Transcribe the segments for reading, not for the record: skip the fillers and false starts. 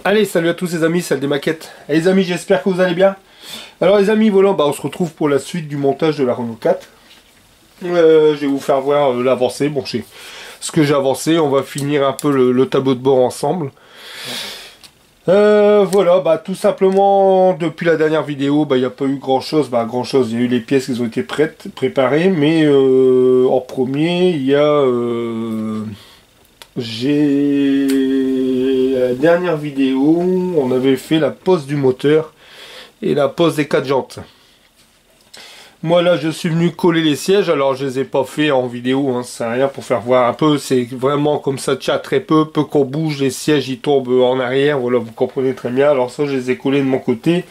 Allez, salut à tous les amis, salle des maquettes. Et les amis, j'espère que vous allez bien. Alors les amis, voilà, on se retrouve pour la suite du montage de la Renault 4. Je vais vous faire voir l'avancée. Bon, je sais ce que j'ai avancé. On va finir un peu le tableau de bord ensemble. Voilà, tout simplement, depuis la dernière vidéo, il n'y a pas eu grand-chose. Il y a eu les pièces qui ont été préparées. Mais en premier, il y a... la dernière vidéo, on avait fait la pose du moteur et la pose des 4 jantes. Moi là je suis venu coller les sièges, alors je les ai pas fait en vidéo, hein, c'est rien, pour faire voir un peu, c'est vraiment comme ça, tcha, très peu qu'on bouge, les sièges ils tombent en arrière, voilà, vous comprenez très bien. Alors ça je les ai collés de mon côté,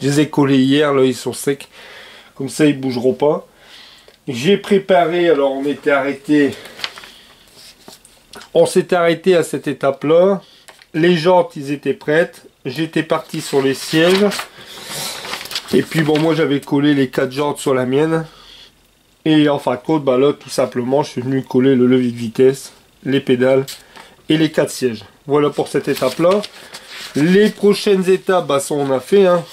je les ai collés hier, là ils sont secs, comme ça ils bougeront pas. J'ai préparé, alors on s'était arrêté à cette étape là. Les jantes, ils étaient prêtes. J'étais parti sur les sièges. Et puis bon, moi j'avais collé les 4 jantes sur la mienne. Et en fin de compte, là tout simplement, je suis venu coller le levier de vitesse, les pédales et les 4 sièges. Voilà pour cette étape-là. Les prochaines étapes, ça on a fait. Hein.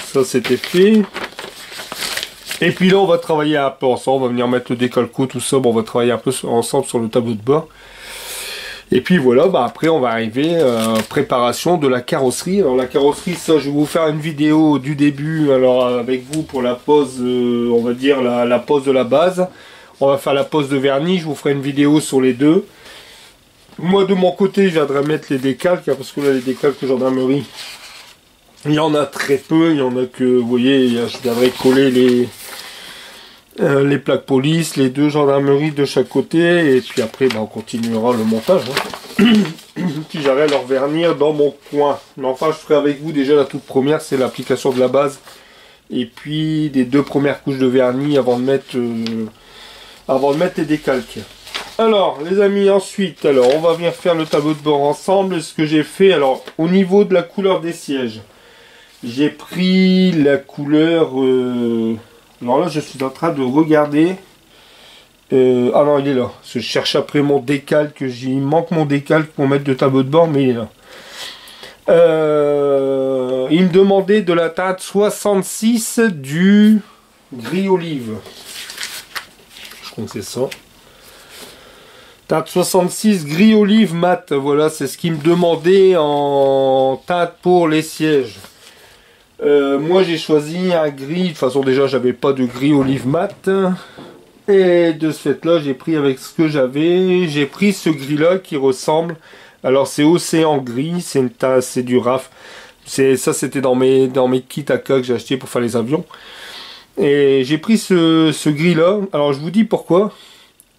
Ça c'était fait. Et puis là, on va travailler un peu ensemble. On va venir mettre le décalco, tout ça. Bon, on va travailler un peu ensemble sur le tableau de bord. Et puis voilà, après on va arriver à préparation de la carrosserie. Alors la carrosserie, ça je vais vous faire une vidéo du début, alors avec vous pour la pose, on va dire la pose de la base. On va faire la pose de vernis, je vous ferai une vidéo sur les deux. Moi de mon côté, je viendrai mettre les décalques, hein, parce que là les décalques gendarmerie, il y en a très peu, il y en a que, vous voyez, je viendrai coller les plaques police, les 2 gendarmeries de chaque côté, et puis après on continuera le montage. Hein. Puis j'arrive à leur vernir dans mon coin. Mais enfin je ferai avec vous déjà la toute première, c'est l'application de la base. Et puis des 2 premières couches de vernis avant de mettre les décalques. Alors les amis, ensuite, alors on va venir faire le tableau de bord ensemble. Ce que j'ai fait, alors au niveau de la couleur des sièges, j'ai pris la couleur... alors là, je suis en train de regarder. Ah non, il est là. Je cherche après mon décalque. Il manque mon décalque pour mettre le tableau de bord, mais il est là. Il me demandait de la teinte 66 du gris olive. Je crois que c'est ça. Teinte 66 gris olive mat. Voilà, c'est ce qu'il me demandait en teinte pour les sièges. Moi j'ai choisi un gris, de toute façon déjà j'avais pas de gris olive mat, et de ce fait là j'ai pris avec ce que j'avais, j'ai pris ce gris là qui ressemble, alors c'est océan gris, c'est du RAF, ça c'était dans mes kits AK que j'ai acheté pour faire les avions, et j'ai pris ce gris là. Alors je vous dis pourquoi.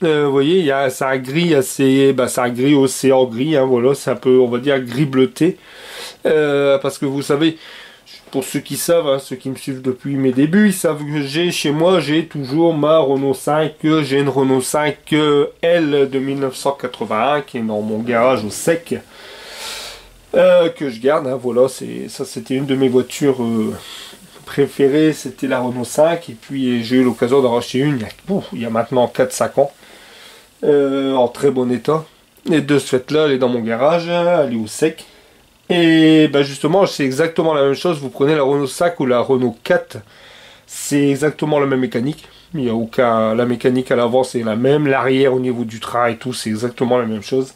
Vous voyez, c'est un gris assez, c'est un gris océan gris, hein, voilà, c'est un peu, on va dire, gris bleuté, parce que vous savez, pour ceux qui savent, hein, ceux qui me suivent depuis mes débuts, ils savent que chez moi, j'ai toujours ma Renault 5. J'ai une Renault 5 L de 1981 qui est dans mon garage au sec. Que je garde, hein, voilà, ça c'était une de mes voitures préférées, c'était la Renault 5. Et puis j'ai eu l'occasion d'en racheter une il y a maintenant 4-5 ans. En très bon état. Et de ce fait là, elle est dans mon garage, elle est au sec. Et justement, c'est exactement la même chose. Vous prenez la Renault 5 ou la Renault 4, c'est exactement la même mécanique. Il n'y a aucun... La mécanique à l'avant, c'est la même. L'arrière, au niveau du train et tout, c'est exactement la même chose.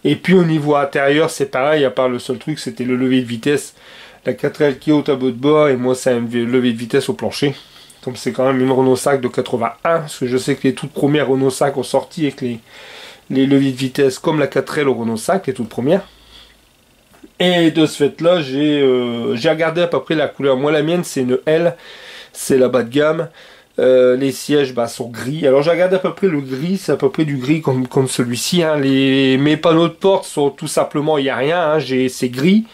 Et puis au niveau intérieur, c'est pareil, à part le seul truc, c'était le levier de vitesse. La 4L qui est au tableau de bord, et moi, c'est un levier de vitesse au plancher. Donc c'est quand même une Renault 5 de 81, parce que je sais que les toutes premières Renault 5 ont sorti avec les leviers de vitesse comme la 4L au Renault 5, les toutes premières. Et de ce fait là, j'ai regardé à peu près la couleur. Moi la mienne c'est une L, c'est la bas de gamme. Les sièges sont gris. Alors j'ai regardé à peu près le gris, c'est à peu près du gris comme celui-ci. Hein. Mes panneaux de porte sont tout simplement, il n'y a rien, hein. C'est gris.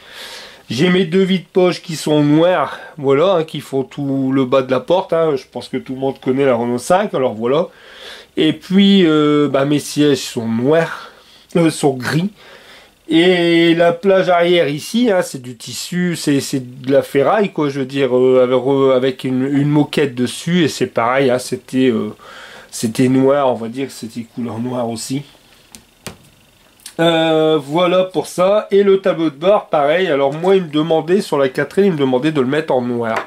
J'ai mes 2 vides-poches qui sont noirs, voilà, hein, qui font tout le bas de la porte. Hein. Je pense que tout le monde connaît la Renault 5, alors voilà. Et puis mes sièges sont noirs, sont gris. Et la plage arrière ici, hein, c'est du tissu, c'est de la ferraille, quoi, je veux dire, avec une moquette dessus, et c'est pareil, hein, c'était noir, on va dire que c'était couleur noire aussi. Voilà pour ça. Et le tableau de bord, pareil. Alors moi, il me demandait, sur la 4L, il me demandait de le mettre en noir.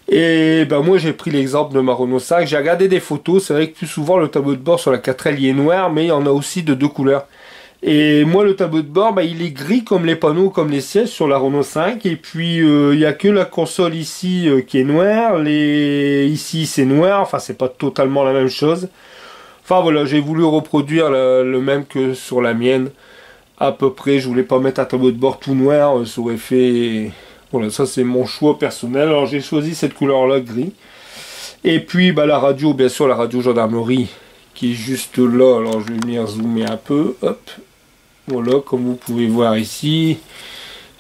Et ben moi, j'ai pris l'exemple de ma Renault 5. J'ai regardé des photos. C'est vrai que plus souvent, le tableau de bord sur la 4L, il est noir, mais il y en a aussi de deux couleurs. Et moi, le tableau de bord, ben, il est gris comme les panneaux, comme les sièges sur la Renault 5. Et puis, il n'y a que la console ici qui est noire. Ici, c'est noir. Enfin, c'est pas totalement la même chose. Enfin voilà, j'ai voulu reproduire le même que sur la mienne. À peu près, je voulais pas mettre un tableau de bord tout noir, ça aurait fait... Voilà, ça c'est mon choix personnel. Alors j'ai choisi cette couleur-là, gris. Et puis bah, la radio, bien sûr, la radio gendarmerie, qui est juste là. Alors je vais venir zoomer un peu, hop. Voilà, comme vous pouvez voir ici.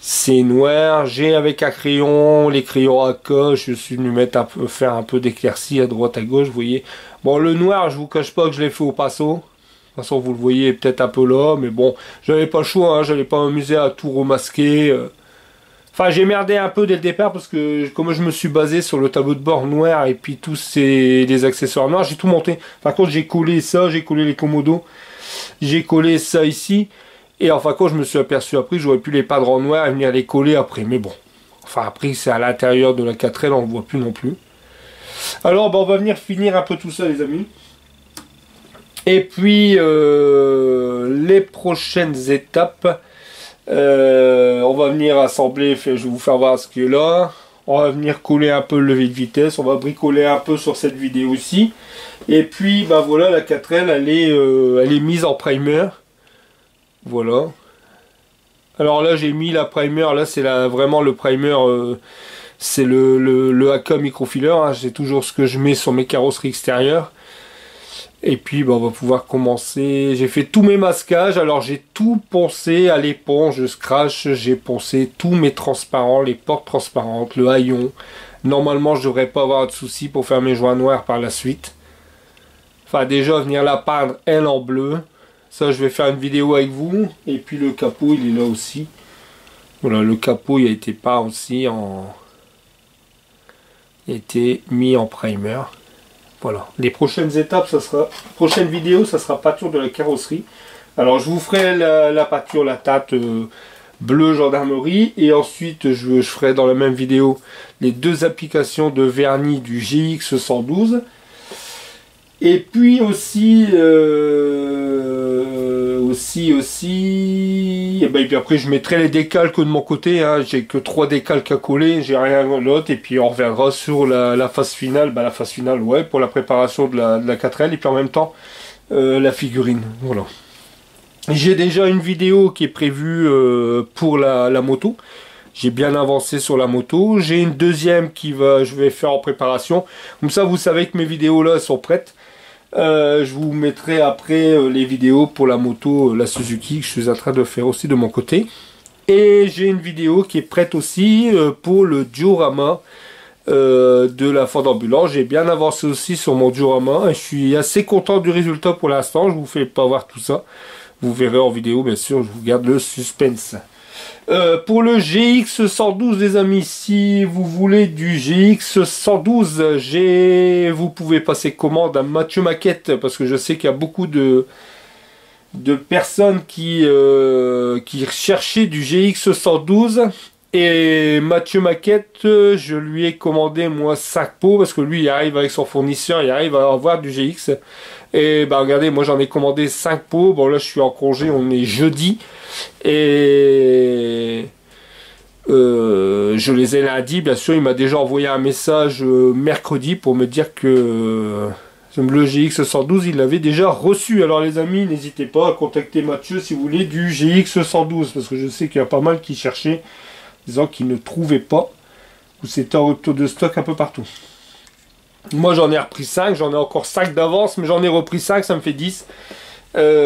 C'est noir, j'ai avec un crayon, les crayons à coche, je suis venu faire un peu d'éclaircie à droite à gauche, vous voyez. Bon, le noir, je vous cache pas que je l'ai fait au pinceau. De toute façon, vous le voyez peut-être un peu là, mais bon, j'avais pas le choix, hein, j'allais pas m'amuser à tout remasquer. Enfin, j'ai merdé un peu dès le départ parce que comme je me suis basé sur le tableau de bord noir et puis tous les accessoires noirs, j'ai tout monté. Par contre, j'ai collé ça, j'ai collé les commodos, j'ai collé ça ici. Et enfin, quand je me suis aperçu après, j'aurais pu les peindre en noir et venir les coller après. Mais bon, enfin après, c'est à l'intérieur de la 4L, on ne le voit plus non plus. Alors, bah, on va venir finir un peu tout ça, les amis. Et puis, les prochaines étapes, on va venir assembler, je vais vous faire voir ce qui est là. On va venir coller un peu le levier de vitesse, on va bricoler un peu sur cette vidéo aussi. Et puis, bah voilà, la 4L, elle est mise en primer. Voilà. Alors là, j'ai mis la primer. Là, c'est vraiment le primer. C'est le AK microfiler. Hein. C'est toujours ce que je mets sur mes carrosseries extérieures. Et puis, bah, on va pouvoir commencer. J'ai fait tous mes masquages. Alors, j'ai tout poncé à l'éponge, scratch. J'ai poncé tous mes transparents, les portes transparentes, le haillon. Normalement, je devrais pas avoir de soucis pour faire mes joints noirs par la suite. Enfin, déjà, venir la peindre, elle, en bleu. Ça, je vais faire une vidéo avec vous. Et puis le capot, il est là aussi. Voilà, le capot, il a été peint aussi en... Il a été mis en primer. Voilà. Les prochaines étapes, ça sera... Prochaine vidéo, ça sera peinture de la carrosserie. Alors, je vous ferai la peinture, la teinte bleu gendarmerie. Et ensuite, je ferai dans la même vidéo les deux applications de vernis du GX 112. Et puis aussi, et puis après je mettrai les décalques de mon côté, hein. J'ai que 3 décalques à coller, j'ai rien d'autre, et puis on reviendra sur la phase finale, la phase finale, ouais, pour la préparation de la 4L, et puis en même temps, la figurine, voilà. J'ai déjà une vidéo qui est prévue pour la moto. J'ai bien avancé sur la moto. J'ai une deuxième je vais faire en préparation. Comme ça, vous savez que mes vidéos là sont prêtes. Je vous mettrai après les vidéos pour la moto, la Suzuki, que je suis en train de faire aussi de mon côté. Et j'ai une vidéo qui est prête aussi pour le diorama de la Ford Ambulance. J'ai bien avancé aussi sur mon diorama. Et je suis assez content du résultat pour l'instant. Je vous fais pas voir tout ça. Vous verrez en vidéo, bien sûr. Je vous garde le suspense. Pour le GX 112, les amis, si vous voulez du GX 112, vous pouvez passer commande à Mathieu Maquette, parce que je sais qu'il y a beaucoup de personnes qui cherchaient du GX 112. Et Mathieu Maquette, je lui ai commandé moi 5 pots, parce que lui il arrive avec son fournisseur, il arrive à avoir du GX. Et bah regardez, moi j'en ai commandé 5 pots. Bon là je suis en congé, on est jeudi. Et je les ai lundi, bien sûr. Il m'a déjà envoyé un message mercredi pour me dire que le GX 112 il l'avait déjà reçu. Alors les amis, n'hésitez pas à contacter Mathieu si vous voulez du GX 112, parce que je sais qu'il y a pas mal qui cherchaient, disant qu'ils ne trouvaient pas, ou c'était en rupture de stock un peu partout. Moi j'en ai repris 5, j'en ai encore 5 d'avance, mais j'en ai repris 5, ça me fait 10.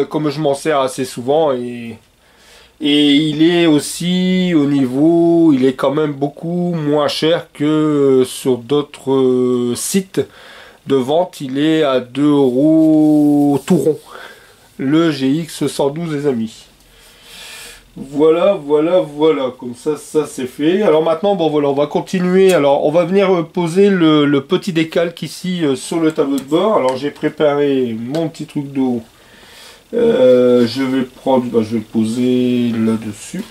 Comme je m'en sers assez souvent, et il est aussi au niveau, il est quand même beaucoup moins cher que sur d'autres sites de vente. Il est à 2 € tout rond, le GX 112, les amis. Voilà, comme ça c'est fait. Alors maintenant, bon voilà, on va continuer. Alors on va venir poser le petit décalque ici sur le tableau de bord. Alors j'ai préparé mon petit truc d'eau Je vais prendre, je vais poser là-dessus.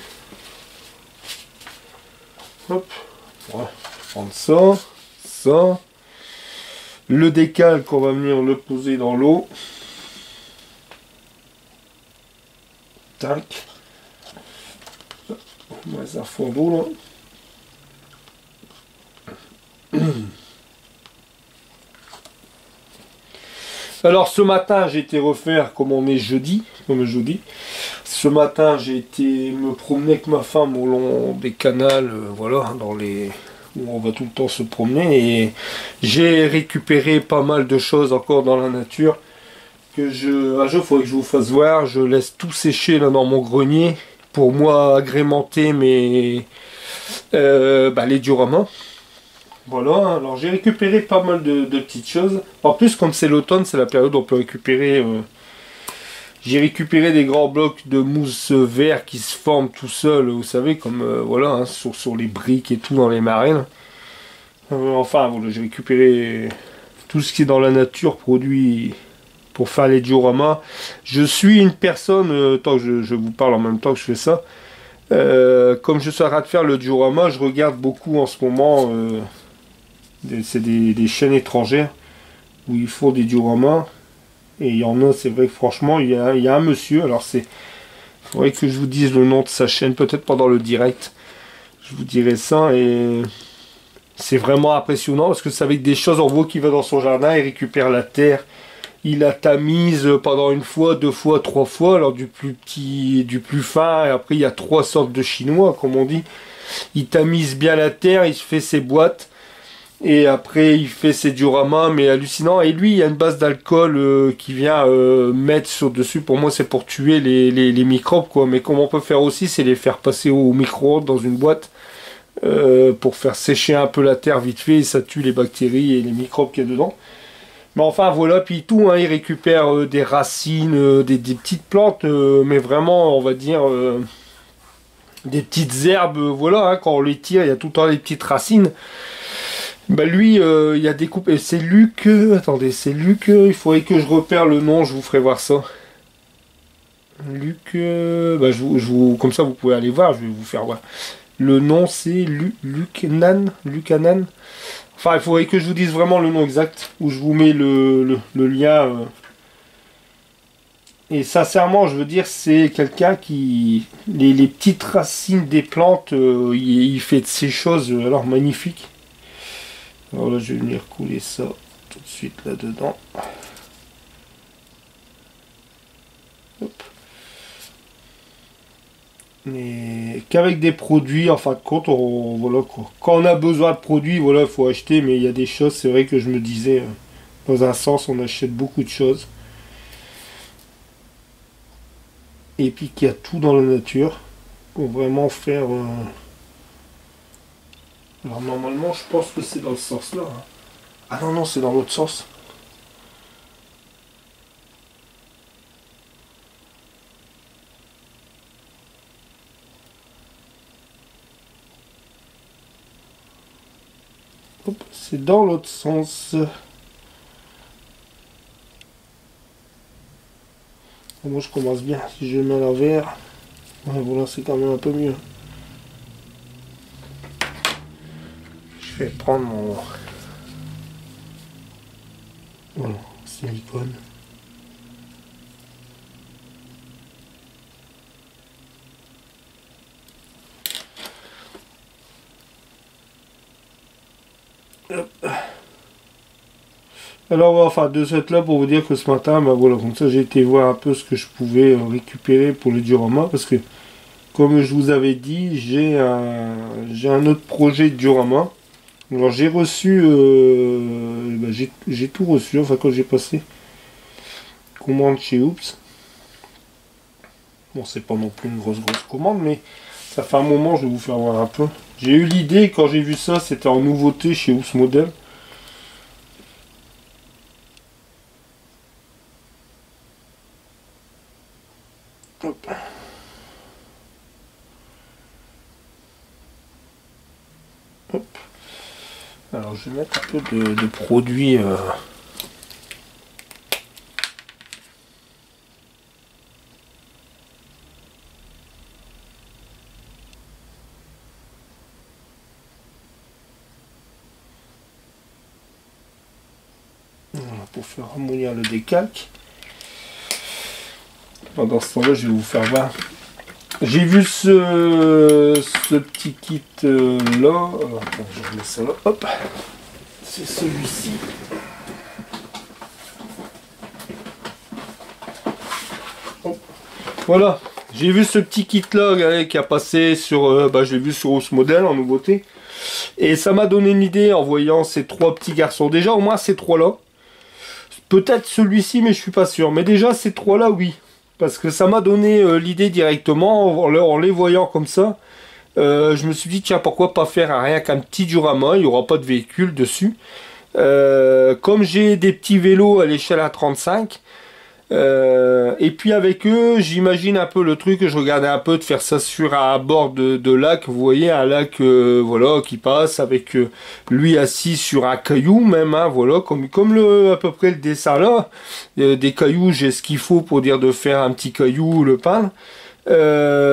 Hop, ouais, prendre ça, ça. Le décalque, on va venir le poser dans l'eau. Tac. On va mettre un fond d'eau là. Alors ce matin j'ai été refaire comme on est jeudi, Ce matin j'ai été me promener avec ma femme au long des canals, voilà, dans les où on va tout le temps se promener et j'ai récupéré pas mal de choses encore dans la nature que un jour il faudrait que je vous fasse voir. Je laisse tout sécher là dans mon grenier pour moi agrémenter les dioramas. Voilà, alors j'ai récupéré pas mal de petites choses. En plus, comme c'est l'automne, c'est la période où on peut récupérer. J'ai récupéré des grands blocs de mousse vert qui se forment tout seuls, vous savez, comme voilà, hein, sur les briques et tout dans les marines. Enfin, voilà, j'ai récupéré tout ce qui est dans la nature produit pour faire les dioramas. Je suis une personne, tant que je vous parle en même temps que je fais ça, comme je suis en train de faire le diorama, je regarde beaucoup en ce moment. C'est des chaînes étrangères où ils font des dioramas et il y en a, c'est vrai que franchement il y a un monsieur, alors il faudrait que je vous dise le nom de sa chaîne, peut-être pendant le direct je vous dirai ça, et c'est vraiment impressionnant parce que c'est avec des choses, on voit qu'il va dans son jardin, il récupère la terre, il la tamise pendant une fois, deux fois, trois fois, alors du plus petit, du plus fin, et après il y a trois sortes de chinois comme on dit. Il tamise bien la terre, il se fait ses boîtes. Et après, il fait ses dioramas, mais hallucinant. Et lui, il y a une base d'alcool qui vient mettre sur dessus. Pour moi, c'est pour tuer les microbes, quoi. Mais comment on peut faire aussi, c'est les faire passer au micro-ondes dans une boîte pour faire sécher un peu la terre vite fait. Et ça tue les bactéries et les microbes qu'il y a dedans. Mais enfin, voilà. Puis tout, hein, il récupère des racines, des petites plantes, mais vraiment, on va dire, des petites herbes. Voilà, hein, quand on les tire, il y a tout le temps des petites racines. Bah lui, il y a des coupes. Et c'est Luc. Attendez, c'est Luc. Il faudrait que je repère le nom. Je vous ferai voir ça. Luc. Comme ça, vous pouvez aller voir. Je vais vous faire voir. Le nom, c'est Luc Nan. Luc Anan. Enfin, il faudrait que je vous dise vraiment le nom exact. Où je vous mets le lien. Et sincèrement, je veux dire, c'est quelqu'un qui. Les petites racines des plantes, il fait de ces choses alors magnifiques. Alors là, je vais venir couler ça tout de suite là-dedans. Hop. Mais qu'avec des produits, en fin de compte, voilà quoi. Quand on a besoin de produits, voilà, il faut acheter, mais il y a des choses, c'est vrai que je me disais, dans un sens, on achète beaucoup de choses. Et puis qu'il y a tout dans la nature pour vraiment faire. Alors normalement, je pense que c'est dans ce sens-là. Hein. Ah non, non, c'est dans l'autre sens. Hop, c'est dans l'autre sens. Moi, je commence bien. Si je mets à l'envers, ouais, voilà, c'est quand même un peu mieux. Je vais prendre mon... Voilà, silicone. Hop. Alors enfin de cette là pour vous dire que ce matin, bah voilà, comme ça j'ai été voir un peu ce que je pouvais récupérer pour le diorama, parce que comme je vous avais dit, j'ai un autre projet de diorama. Alors j'ai reçu, j'ai tout reçu, enfin quand j'ai passé commande chez Oops. Bon, c'est pas non plus une grosse commande, mais ça fait un moment, je vais vous faire voir un peu. J'ai eu l'idée, quand j'ai vu ça, c'était en nouveauté chez Oops Model. Hop. Hop. Alors je vais mettre un peu de produits. pour faire ramollir le décalque. Pendant ce temps-là, je vais vous faire voir. J'ai vu ce petit kit là. Attends, je remets ça là. Hop. C'est celui-ci. Voilà. J'ai vu ce petit kit là, regardez, qui a passé sur. Je l'ai vu sur Ous Model en nouveauté. Et ça m'a donné une idée en voyant ces trois petits garçons. Déjà, au moins ces trois là. Peut-être celui-ci, mais je suis pas sûr. Mais déjà, ces trois là, oui. Parce que ça m'a donné l'idée directement en les voyant comme ça. Je me suis dit, tiens, pourquoi pas faire rien qu'un petit diorama. Il n'y aura pas de véhicule dessus. Comme j'ai des petits vélos à l'échelle A35. Et puis avec eux, j'imagine un peu le truc. Je regardais un peu de faire ça sur un bord de lac. Vous voyez, un lac voilà, qui passe avec lui assis sur un caillou même. Hein, voilà, comme à peu près le dessin là. Des cailloux, j'ai ce qu'il faut pour dire de faire un petit caillou, le peindre.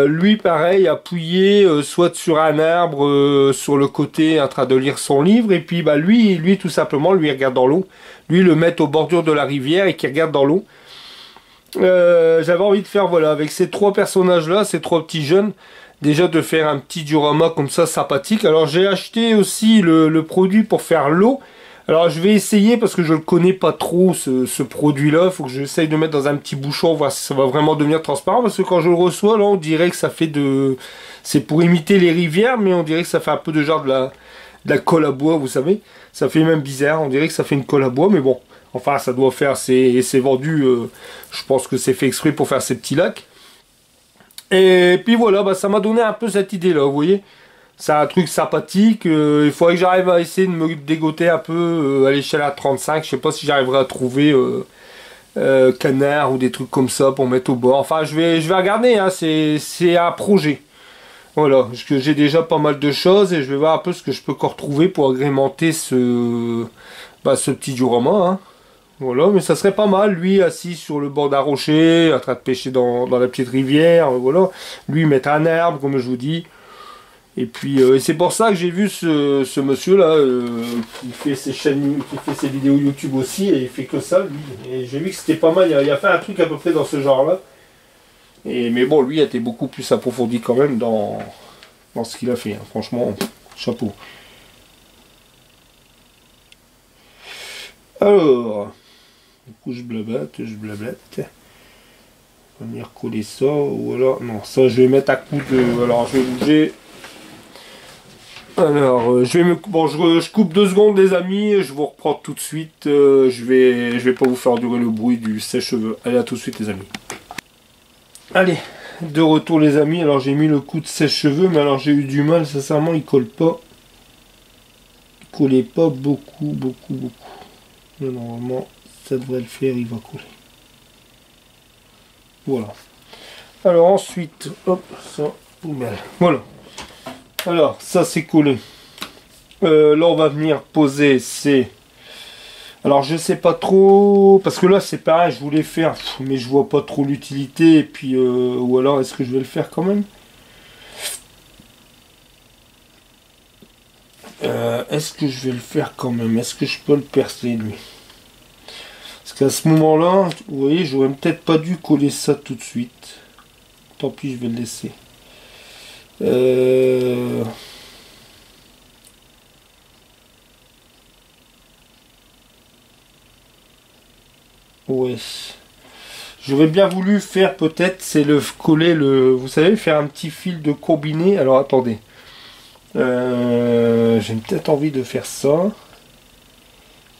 Lui pareil, appuyé soit sur un arbre sur le côté en train de lire son livre. Et puis lui tout simplement, lui regarde dans l'eau. Lui le met au bordure de la rivière et qui regarde dans l'eau. J'avais envie de faire, voilà, avec ces trois personnages là, ces trois petits jeunes, déjà de faire un petit diorama comme ça sympathique. Alors j'ai acheté aussi le produit pour faire l'eau. Alors je vais essayer parce que je ne connais pas trop ce produit là. Il faut que j'essaye de mettre dans un petit bouchon, voir si ça va vraiment devenir transparent. Parce que quand je le reçois là, on dirait que ça fait c'est pour imiter les rivières, mais on dirait que ça fait un peu de genre de la colle à bois, vous savez. Ça fait même bizarre, on dirait que ça fait une colle à bois, mais bon. Enfin, ça doit faire, c'est vendu, je pense que c'est fait exprès pour faire ces petits lacs. Et puis voilà, ça m'a donné un peu cette idée-là, vous voyez. C'est un truc sympathique, il faudrait que j'arrive à essayer de me dégoter un peu à l'échelle A35. Je sais pas si j'arriverai à trouver canard ou des trucs comme ça pour mettre au bord. Enfin, je vais regarder, hein, c'est un projet. Voilà, parce que j'ai déjà pas mal de choses et je vais voir un peu ce que je peux encore trouver pour agrémenter ce petit diorama, hein. Voilà, mais ça serait pas mal, lui assis sur le bord d'un rocher, en train de pêcher dans la petite rivière, voilà. Lui mettre un arbre, comme je vous dis. Et puis, c'est pour ça que j'ai vu ce monsieur-là, qui fait ses chaînes, qui fait ses vidéos YouTube aussi, et il fait que ça, lui. Et j'ai vu que c'était pas mal, il a fait un truc à peu près dans ce genre-là. Mais bon, lui a été beaucoup plus approfondi quand même dans ce qu'il a fait, hein. Franchement, chapeau. Alors... Du coup, je blablate. On va venir coller ça, ou alors, non, ça je vais mettre à coup de, alors je vais bouger. Alors, je coupe 2 secondes les amis, et je vous reprends tout de suite. Je vais pas vous faire durer le bruit du sèche-cheveux. Allez, à tout de suite les amis. Allez, de retour les amis. Alors j'ai mis le coup de sèche-cheveux, mais alors j'ai eu du mal, sincèrement, il colle pas. Il collait pas beaucoup. Mais normalement, ça devrait le faire, il va coller. Voilà. Alors ensuite, hop, ça, poubelle. Voilà. Alors, ça c'est collé. Là, on va venir poser ces... Alors, je sais pas trop... Parce que là, c'est pareil, je voulais faire... Mais je vois pas trop l'utilité. Et puis, ou alors, est-ce que je vais le faire quand même? Est-ce que je vais le faire quand même? Est-ce que je peux le percer, lui? Parce qu'à ce moment-là, vous voyez, j'aurais peut-être pas dû coller ça tout de suite. Tant pis, je vais le laisser. Ouais. J'aurais bien voulu faire peut-être, c'est le coller le... Vous savez, faire un petit fil de combiné. Alors attendez. J'ai peut-être envie de faire ça.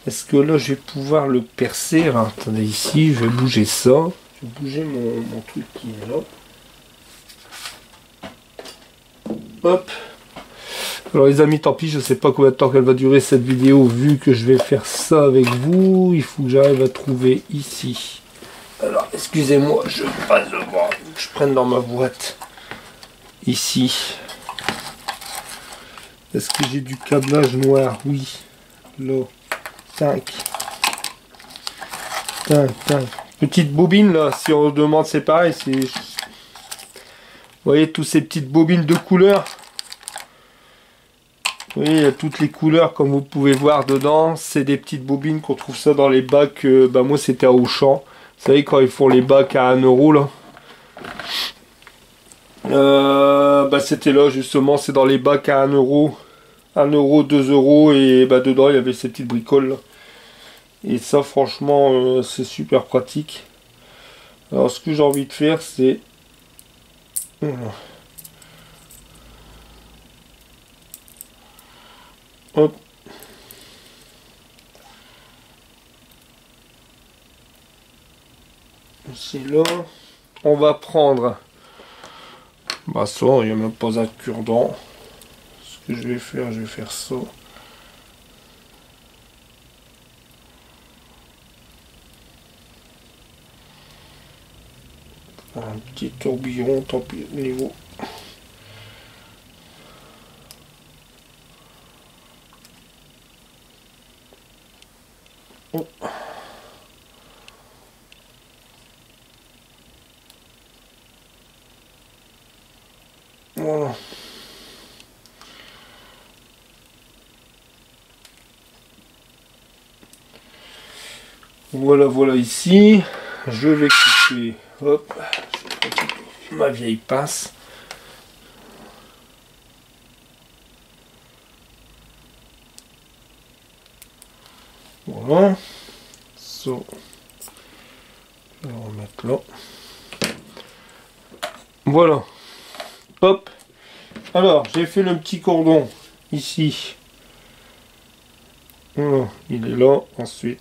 Est-ce que là je vais pouvoir le percer? Alors, attendez, ici, je vais bouger ça. Je vais bouger mon truc qui est là. Hop. Alors les amis, tant pis, je sais pas combien de temps qu'elle va durer cette vidéo, vu que je vais faire ça avec vous. Il faut que j'arrive à trouver ici. Alors, excusez-moi, je passe devant. Je prenne dans ma boîte. Ici. Est-ce que j'ai du câblage noir? Oui. Là. 5. Petite bobine là, si on demande, c'est pareil. Vous voyez, tous ces petites bobines de couleur. Vous voyez, il y a toutes les couleurs comme vous pouvez voir dedans. C'est des petites bobines qu'on trouve ça dans les bacs. Bah moi c'était à Auchan. Vous savez quand ils font les bacs à 1 euro là. Bah c'était là justement, c'est dans les bacs à 1 euro. 1 euro, 2 euros et bah dedans il y avait ces petites bricoles là. Et ça franchement c'est super pratique. Alors ce que j'ai envie de faire c'est... Hop. C'est là. On va prendre... Bah ça, il n'y a même pas un cure-dent. Ce que je vais faire ça. Un petit tourbillon, tant pis, au niveau. Oh. Voilà. Voilà ici. Je vais couper. Hop. Ma vieille pince. Voilà. Ça. Je vais le remettre là. Voilà. Hop. Alors, j'ai fait le petit cordon ici. Voilà, il est là. Ensuite,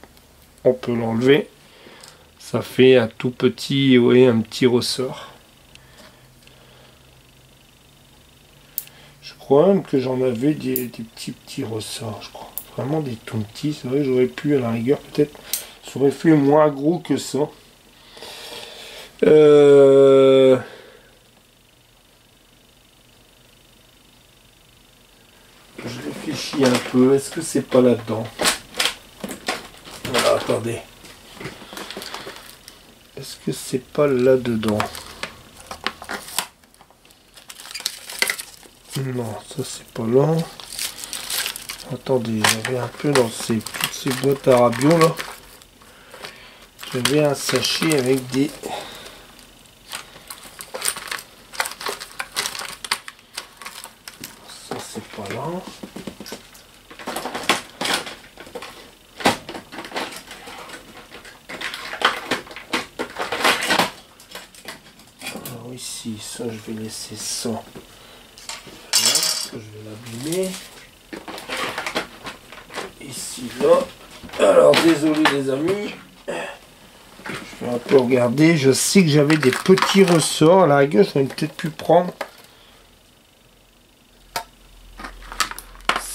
on peut l'enlever. Ça fait un tout petit, vous voyez, un petit ressort. Je crois même que j'en avais des petits ressorts, je crois. Vraiment des tout petits. C'est vrai que j'aurais pu, à la rigueur, peut-être, ça aurait fait moins gros que ça. Je réfléchis un peu. Est-ce que c'est pas là-dedans? Voilà, attendez. Est-ce que c'est pas là-dedans? Non, ça c'est pas là. Attendez, j'avais un peu dans toutes ces boîtes à rabiot là. J'avais un sachet avec des... Ça c'est pas là. Alors ici, ça je vais laisser ça. Là, je vais l'abîmer. Ici, là. Alors, désolé les amis. Je vais un peu regarder. Je sais que j'avais des petits ressorts. À la rigueur, j'aurais peut-être pu prendre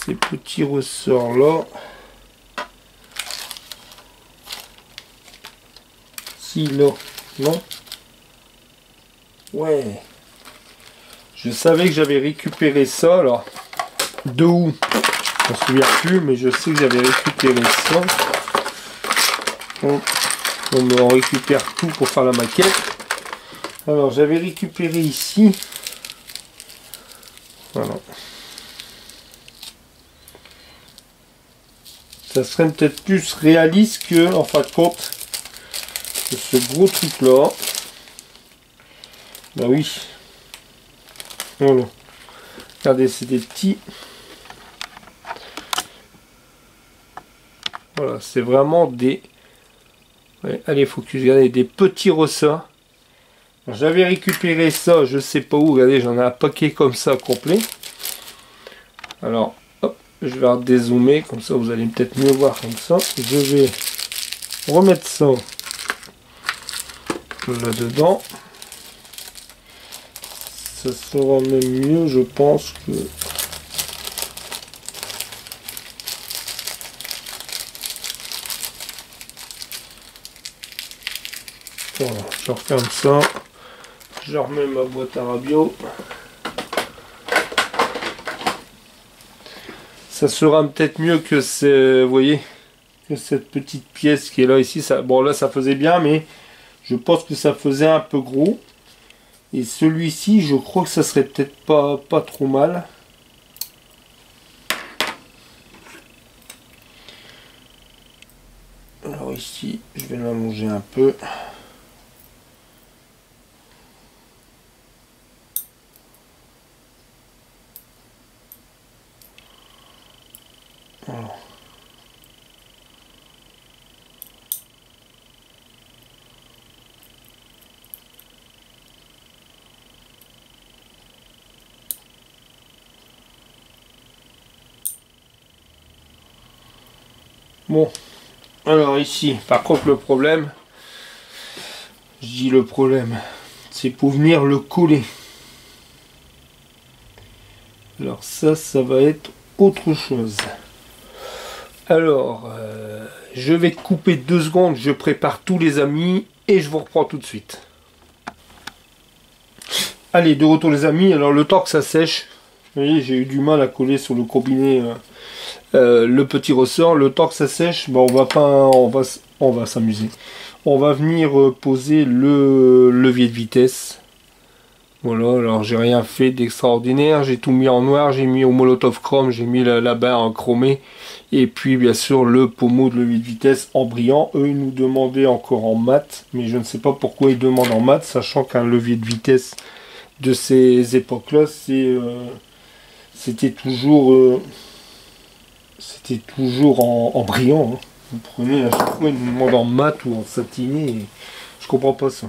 ces petits ressorts là. Si, là. Non? Ouais. Je savais que j'avais récupéré ça. Alors, de où? Je ne me souviens plus, mais je sais que j'avais récupéré ça. On récupère tout pour faire la maquette. Alors, j'avais récupéré ici. Voilà. Ça serait peut-être plus réaliste que, en fin de compte, que ce gros truc-là. Bah oui. Voilà. Regardez, c'est des petits... Voilà, c'est vraiment des... Ouais, allez, focus, regardez, des petits ressorts. J'avais récupéré ça, je sais pas où, regardez, j'en ai un paquet comme ça complet. Alors, hop, je vais dézoomer, comme ça vous allez peut-être mieux voir comme ça. Je vais remettre ça là-dedans. Ça sera même mieux, je pense que... Voilà, je referme ça, je remets ma boîte à rabiot. Ça sera peut-être mieux que vous voyez, que cette petite pièce qui est là ici. Ça, bon là ça faisait bien, mais je pense que ça faisait un peu gros. Et celui-ci, je crois que ça serait peut-être pas trop mal. Alors ici, je vais l'allonger un peu. Voilà. Bon, alors ici, par contre le problème, je dis le problème, c'est pour venir le coller. Alors ça va être autre chose. Alors, je vais couper 2 secondes, je prépare tous les amis et je vous reprends tout de suite. Allez, de retour les amis, alors le temps que ça sèche, vous voyez, j'ai eu du mal à coller sur le combiné le petit ressort. Le temps que ça sèche, bon, on va s'amuser. On va venir poser le levier de vitesse. Voilà, alors j'ai rien fait d'extraordinaire, j'ai tout mis en noir, j'ai mis au Molotov Chrome, j'ai mis la barre en chromé, et puis bien sûr le pommeau de levier de vitesse en brillant. Eux ils nous demandaient encore en mat, mais je ne sais pas pourquoi ils demandent en mat, sachant qu'un levier de vitesse de ces époques-là, c'était toujours en brillant. Hein. Vous prenez à chaque fois ils nous demandent en mat ou en satiné, et je comprends pas ça.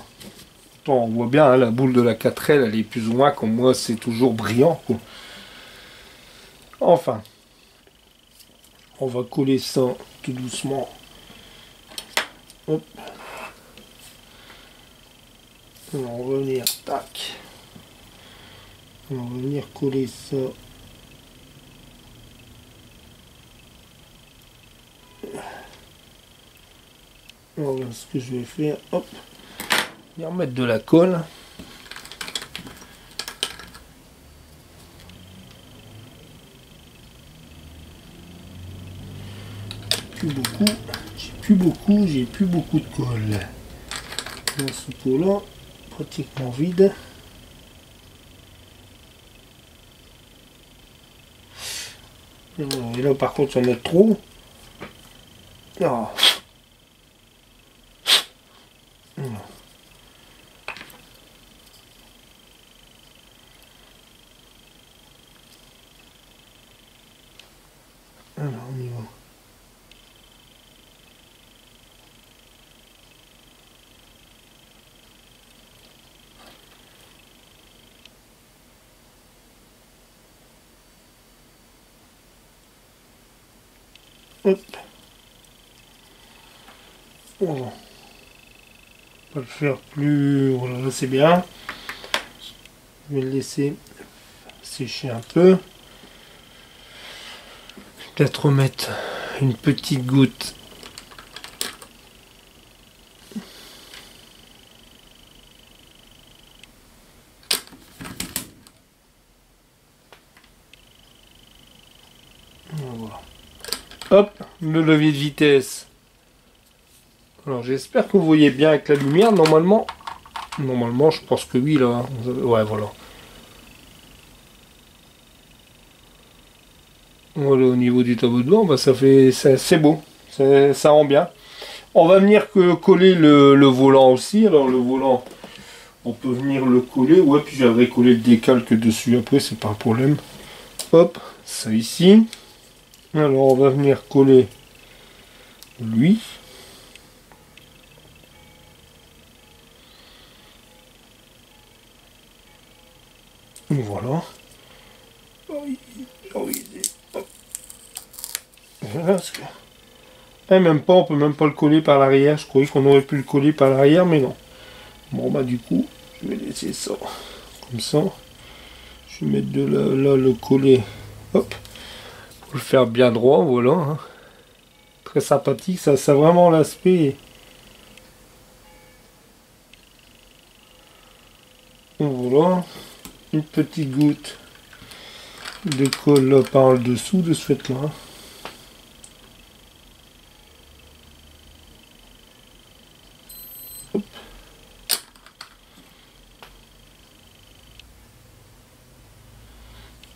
On voit bien, hein, la boule de la 4L, elle est plus ou moins comme moi, c'est toujours brillant, quoi. Enfin, on va coller ça tout doucement. Hop. On va venir, tac. On va venir coller ça. Voilà ce que je vais faire. Hop. Et remettre de la colle. J'ai plus beaucoup de colle. Dans ce pot là, pratiquement vide. Et là par contre on a trop. Oh. Alors on y va. Hop. Voilà. On va le faire plus. Voilà, là c'est bien. Je vais le laisser sécher un peu. Peut-être remettre une petite goutte. Voilà. Hop, le levier de vitesse. Alors j'espère que vous voyez bien avec la lumière. Normalement, je pense que oui là. Ouais, voilà. Voilà, au niveau du tableau de bord, bah, c'est beau, ça rend bien. On va venir coller le volant aussi. Alors le volant, on peut venir le coller. Ouais, puis j'avais collé le décalque dessus après, c'est pas un problème. Hop, ça ici. Alors on va venir coller lui. Voilà. Et même pas, on peut même pas le coller par l'arrière. Je croyais qu'on aurait pu le coller par l'arrière, mais non. Bon bah du coup, je vais laisser ça comme ça. Je vais mettre de là le coller. Hop. Pour le faire bien droit, voilà. Hein. Très sympathique, ça a vraiment l'aspect. Voilà. Une petite goutte de colle là, par le dessous de ce fait là. Hop.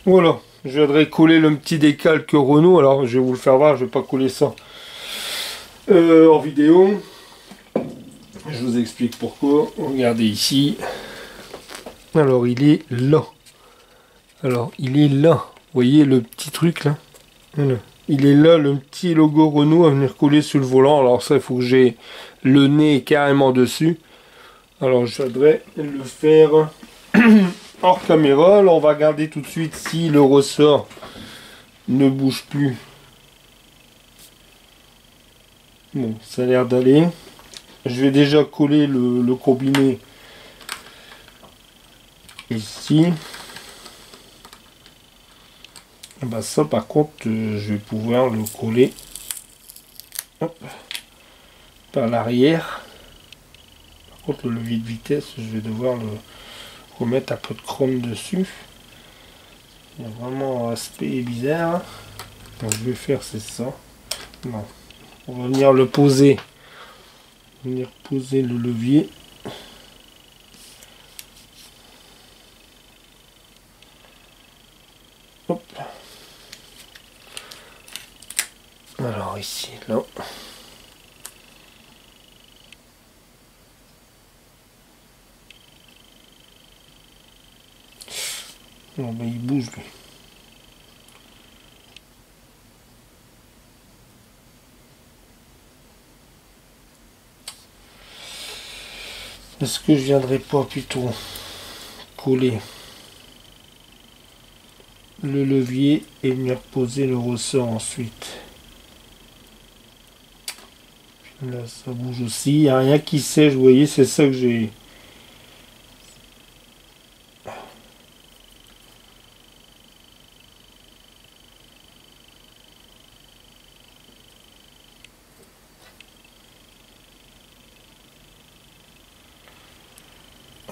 Voilà, je viendrai coller le petit décalque Renault. Alors je vais vous le faire voir, je vais pas coller ça en vidéo. Je vous explique pourquoi. Regardez ici. Alors il est là. Alors il est là. Vous voyez le petit truc là. Voilà. Il est là, le petit logo Renault à venir coller sur le volant. Alors ça, il faut que j'ai le nez carrément dessus. Alors je voudrais le faire hors caméra. Alors on va regarder tout de suite si le ressort ne bouge plus. Bon, ça a l'air d'aller. Je vais déjà coller le combiné ici. Et ben ça par contre je vais pouvoir le coller, hop, par l'arrière. Par contre le levier de vitesse je vais devoir le remettre un peu de chrome dessus. Il y a vraiment un aspect bizarre. Donc je vais faire c'est ça. Non. On va venir le poser. Venir poser le levier. Hop. Alors ici, là. Non, mais il bouge lui. Est-ce que je viendrai pas plutôt coller le levier et venir poser le ressort ensuite? Là ça bouge aussi, il n'y a rien qui sèche, vous voyez, c'est ça que j'ai.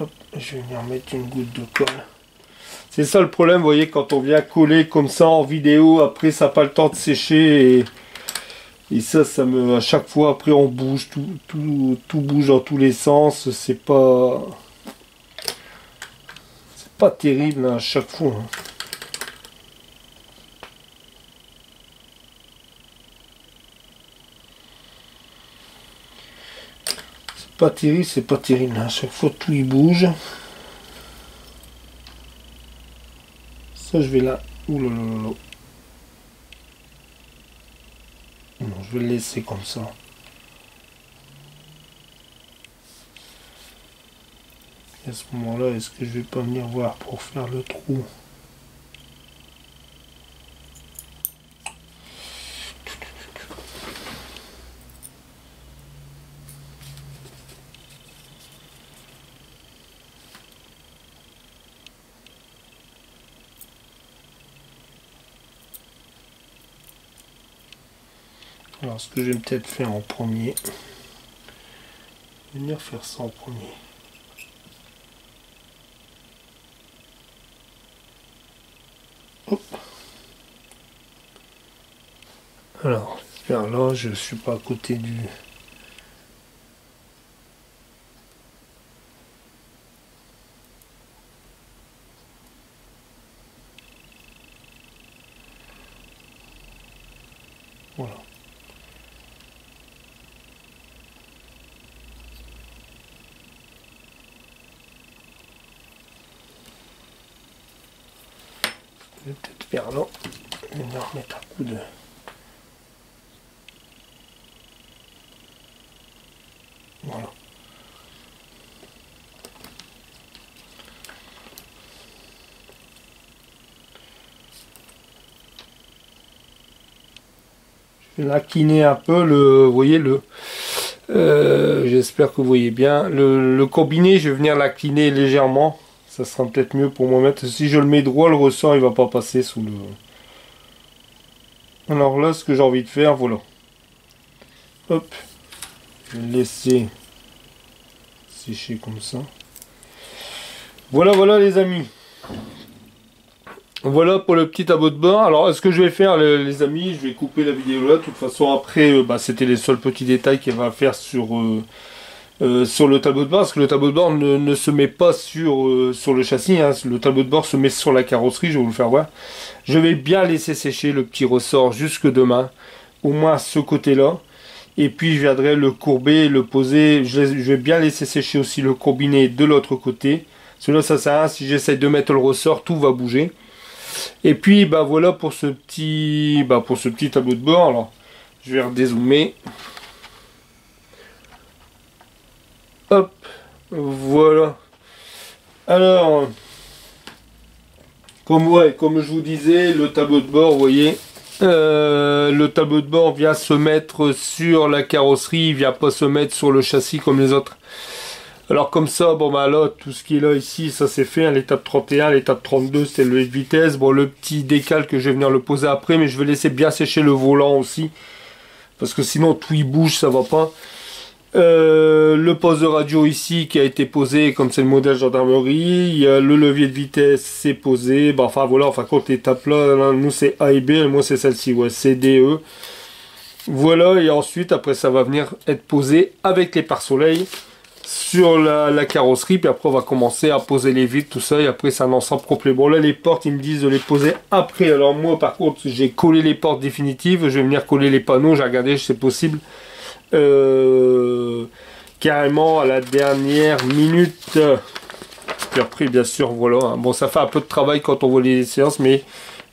Hop, je vais venir mettre une goutte de colle. C'est ça le problème, vous voyez, quand on vient coller comme ça en vidéo, après ça n'a pas le temps de sécher et ça me, à chaque fois après on bouge, tout bouge dans tous les sens, c'est pas terrible hein, à chaque fois. Hein. C'est pas terrible, hein. À chaque fois tout il bouge. Ça je vais là. Ouh là là là là. Non, je vais le laisser comme ça. Et à ce moment-là, est-ce que je vais pas venir voir pour faire le trou? Alors ce que je vais peut-être faire en premier, venir faire ça en premier. Hop. Alors, j'espère là, je suis pas à côté du. Voilà. Je vais peut-être faire là. Je vais remettre un coup de. Voilà. Je vais laquiner un peu le. Vous voyez le. J'espère que vous voyez bien. Le combiné, je vais venir laquiner légèrement. Ça sera peut-être mieux pour moi mettre. Si je le mets droit, le ressort il va pas passer sous le. Alors là, ce que j'ai envie de faire, voilà. Hop. Je vais le laisser sécher comme ça. Voilà, voilà les amis. Voilà pour le petit tableau de bord. Alors, ce que je vais faire, les amis, je vais couper la vidéo là. De toute façon, après, c'était les seuls petits détails qu'elle va faire sur le tableau de bord. Parce que le tableau de bord ne se met pas sur le châssis. Hein. Le tableau de bord se met sur la carrosserie. Je vais vous le faire voir. Je vais bien laisser sécher le petit ressort jusque demain. Au moins ce côté-là. Et puis je viendrai le courber, le poser. Je vais bien laisser sécher aussi le courbinet de l'autre côté. Cela ça sert à rien, si j'essaie de mettre le ressort, tout va bouger. Et puis bah voilà pour ce petit tableau de bord. Alors je vais redézoomer. Hop, voilà. Alors, comme je vous disais, le tableau de bord, vous voyez, le tableau de bord vient se mettre sur la carrosserie, il vient pas se mettre sur le châssis comme les autres. Alors comme ça, bon bah là, tout ce qui est là ici, ça c'est fait, hein, l'étape 31, l'étape 32, c'était le vitesse. Bon, le petit décal que je vais venir le poser après, mais je vais laisser bien sécher le volant aussi, parce que sinon tout il bouge, ça va pas. Le poste de radio ici qui a été posé comme c'est le modèle gendarmerie. Il y a le levier de vitesse, c'est posé. Bah, enfin voilà, enfin quand l'étape là, nous c'est A et B, et moi c'est celle-ci, ouais, C, D, E. Voilà, et ensuite après ça va venir être posé avec les pare-soleil sur la carrosserie, puis après on va commencer à poser les vitres, tout ça, et après c'est un ensemble complet. Bon là les portes, ils me disent de les poser après. Alors moi par contre j'ai collé les portes définitives, je vais venir coller les panneaux, j'ai regardé si c'est possible. Carrément à la dernière minute. Puis après bien sûr voilà, hein. Bon ça fait un peu de travail quand on voit les séances, mais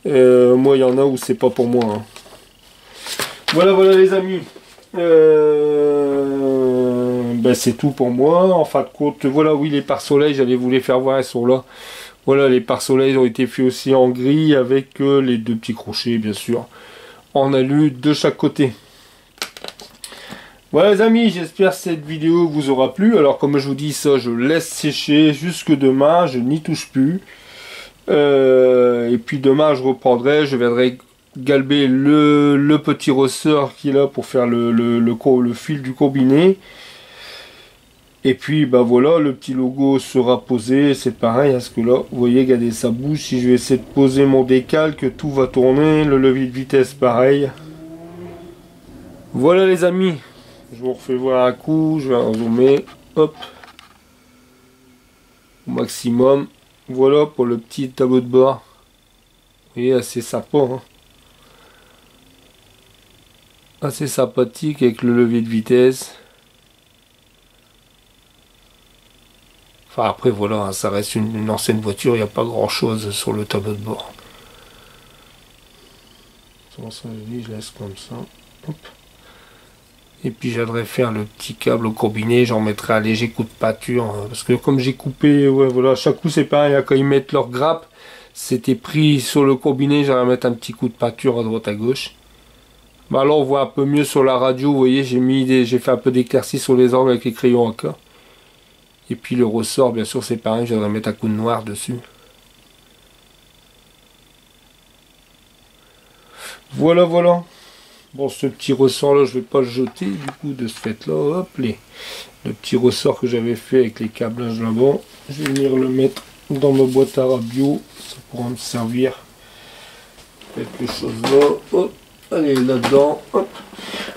moi il y en a où c'est pas pour moi, hein. Voilà les amis, ben, c'est tout pour moi en fin de compte. Voilà, oui, les pare-soleil, j'allais vous les faire voir, elles sont là. Voilà, les pare-soleil ont été faits aussi en gris avec les deux petits crochets bien sûr en alu de chaque côté. Voilà les amis, j'espère que cette vidéo vous aura plu. Alors comme je vous dis, ça je laisse sécher jusque demain, je n'y touche plus. Et puis demain je reprendrai, je viendrai galber le petit ressort qui est là pour faire le fil du combiné. Et puis bah voilà, le petit logo sera posé, c'est pareil, parce que là, vous voyez, regardez, ça bouge. Si je vais essayer de poser mon décalque, tout va tourner, le levier de vitesse pareil. Voilà les amis. Je vous refais voir un coup, je vais en zoomer, hop, au maximum. Voilà pour le petit tableau de bord. Vous voyez, assez sympa, hein. Assez sympathique avec le levier de vitesse. Enfin après voilà, hein, ça reste une ancienne voiture, il n'y a pas grand chose sur le tableau de bord. Je laisse comme ça, hop. Et puis j'aimerais faire le petit câble au combiné, j'en mettrai un léger coup de pâture, hein, parce que comme j'ai coupé, ouais voilà, à chaque coup c'est pareil, hein, quand ils mettent leur grappe, c'était pris sur le combiné, j'aimerais mettre un petit coup de pâture à droite à gauche. Bah là on voit un peu mieux sur la radio, vous voyez, j'ai fait un peu d'éclaircie sur les angles avec les crayons AK. Et puis le ressort, bien sûr c'est pareil, j'aimerais mettre un coup de noir dessus. Voilà. Bon, ce petit ressort là, je vais pas le jeter du coup de ce fait là. Hop, le petit ressort que j'avais fait avec les câblages là-bas, je vais venir le mettre dans ma boîte à radio, ça pourra me servir. Quelque chose là, hop, allez là-dedans, hop.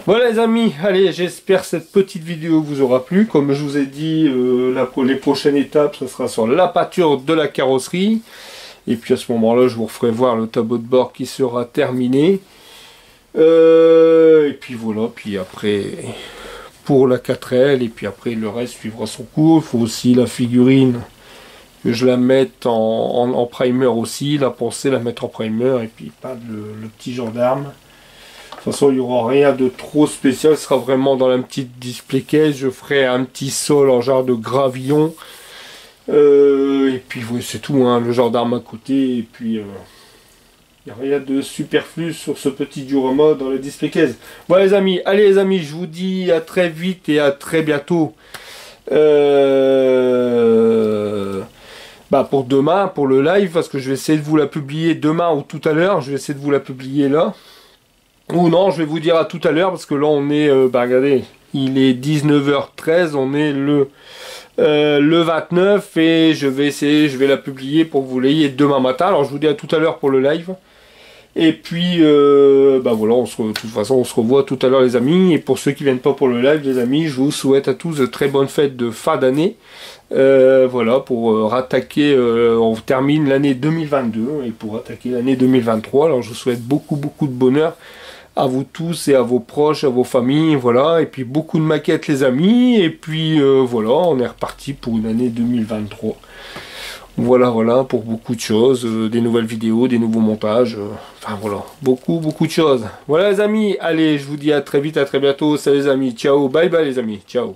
Voilà les amis, allez, j'espère que cette petite vidéo vous aura plu. Comme je vous ai dit, les prochaines étapes, ce sera sur la pâture de la carrosserie. Et puis à ce moment-là, je vous referai voir le tableau de bord qui sera terminé. Et puis voilà, puis après pour la 4L, et puis après le reste suivra son cours. Il faut aussi la figurine, que je la mette en primer aussi, la penser, la mettre en primer, et puis pas le petit gendarme. De toute façon il n'y aura rien de trop spécial, ce sera vraiment dans la petite display case. Je ferai un petit sol en genre de gravillon, et puis oui, c'est tout, hein, le gendarme à côté, et puis il n'y a rien de superflu sur ce petit diorama dans le display case. Voilà les amis, allez les amis, je vous dis à très vite et à très bientôt. Bah pour demain, pour le live, parce que je vais essayer de vous la publier demain ou tout à l'heure. Je vais essayer de vous la publier là. Ou non, je vais vous dire à tout à l'heure, parce que là on est, bah regardez, il est 19h13, on est le 29, et je vais la publier pour que vous l'ayez demain matin. Alors je vous dis à tout à l'heure pour le live. Et puis, bah voilà, de toute façon, on se revoit tout à l'heure les amis. Et pour ceux qui viennent pas pour le live, les amis, je vous souhaite à tous de très bonnes fêtes de fin d'année. Voilà, pour rattaquer, on termine l'année 2022 et pour attaquer l'année 2023. Alors je vous souhaite beaucoup de bonheur à vous tous et à vos proches, à vos familles, voilà. Et puis beaucoup de maquettes les amis. Et puis voilà, on est reparti pour une année 2023. Voilà, voilà, pour beaucoup de choses, des nouvelles vidéos, des nouveaux montages, enfin voilà, beaucoup de choses. Voilà les amis, allez, je vous dis à très vite, à très bientôt, salut les amis, ciao, bye bye les amis, ciao.